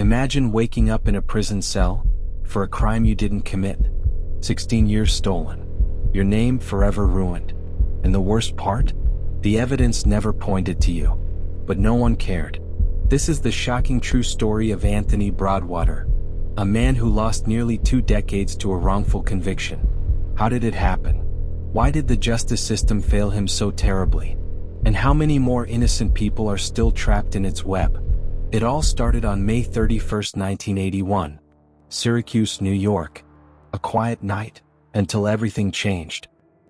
Imagine waking up in a prison cell for a crime you didn't commit. 16 years stolen. Your name forever ruined. And the worst part? The evidence never pointed to you. But no one cared. This is the shocking true story of Anthony Broadwater, a man who lost nearly 2 decades to a wrongful conviction. How did it happen? Why did the justice system fail him so terribly? And how many more innocent people are still trapped in its web? It all started on May 31, 1981. Syracuse, New York. A quiet night, until everything changed.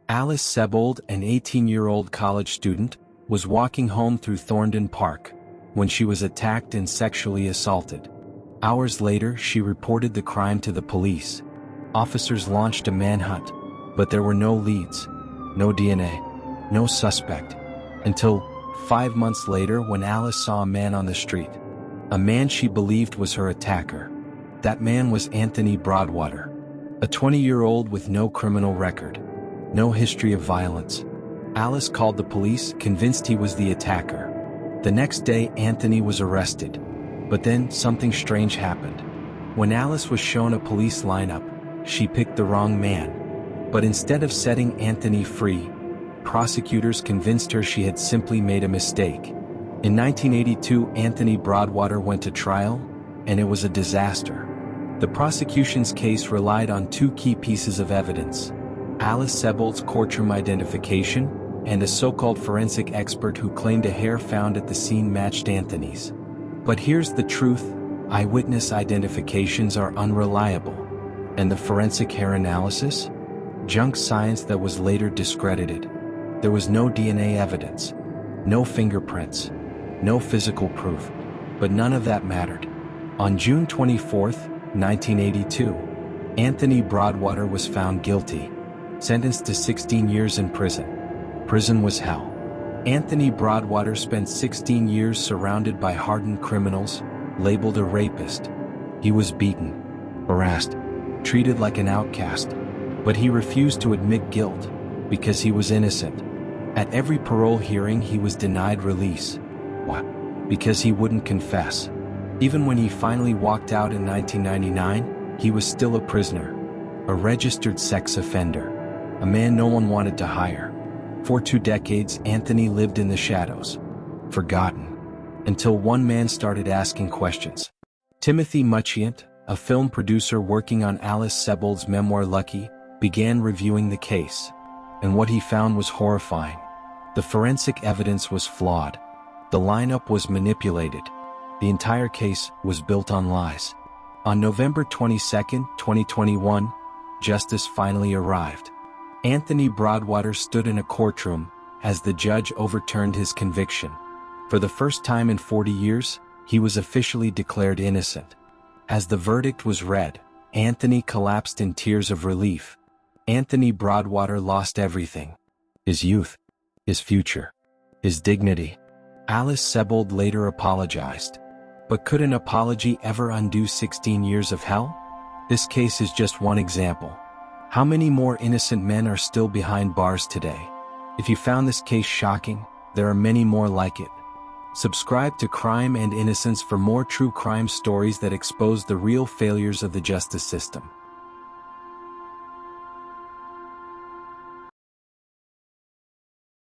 Alice Sebold, an 18-year-old college student, was walking home through Thorndon Park when she was attacked and sexually assaulted. Hours later, she reported the crime to the police. Officers launched a manhunt, but there were no leads, no DNA, no suspect, until 5 months later when Alice saw a man on the street. A man she believed was her attacker. That man was Anthony Broadwater, a 20-year-old with no criminal record, no history of violence. Alice called the police, convinced he was the attacker. The next day, Anthony was arrested. But then, something strange happened. When Alice was shown a police lineup, she picked the wrong man. But instead of setting Anthony free, prosecutors convinced her she had simply made a mistake. In 1982, Anthony Broadwater went to trial, and it was a disaster. The prosecution's case relied on 2 key pieces of evidence: Alice Sebold's courtroom identification, and a so-called forensic expert who claimed a hair found at the scene matched Anthony's. But here's the truth: eyewitness identifications are unreliable. And the forensic hair analysis? Junk science that was later discredited. There was no DNA evidence, no fingerprints, no physical proof. But none of that mattered. On June 24, 1982, Anthony Broadwater was found guilty, sentenced to 16 years in prison. Prison was hell. Anthony Broadwater spent 16 years surrounded by hardened criminals, labeled a rapist. He was beaten, harassed, treated like an outcast. But he refused to admit guilt, because he was innocent. At every parole hearing he was denied release. Why? Because he wouldn't confess. Even when he finally walked out in 1999, he was still a prisoner, a registered sex offender, a man no one wanted to hire. For 2 decades, Anthony lived in the shadows, forgotten, until one man started asking questions. Timothy Mucciant, a film producer working on Alice Sebold's memoir Lucky, began reviewing the case. And what he found was horrifying. The forensic evidence was flawed. The lineup was manipulated. The entire case was built on lies. On November 22, 2021, justice finally arrived. Anthony Broadwater stood in a courtroom as the judge overturned his conviction. For the first time in 40 years, he was officially declared innocent. As the verdict was read, Anthony collapsed in tears of relief. Anthony Broadwater lost everything: his youth, his future, his dignity. Alice Sebold later apologized. But could an apology ever undo 16 years of hell? This case is just one example. How many more innocent men are still behind bars today? If you found this case shocking, there are many more like it. Subscribe to Crime and Innocence for more true crime stories that expose the real failures of the justice system.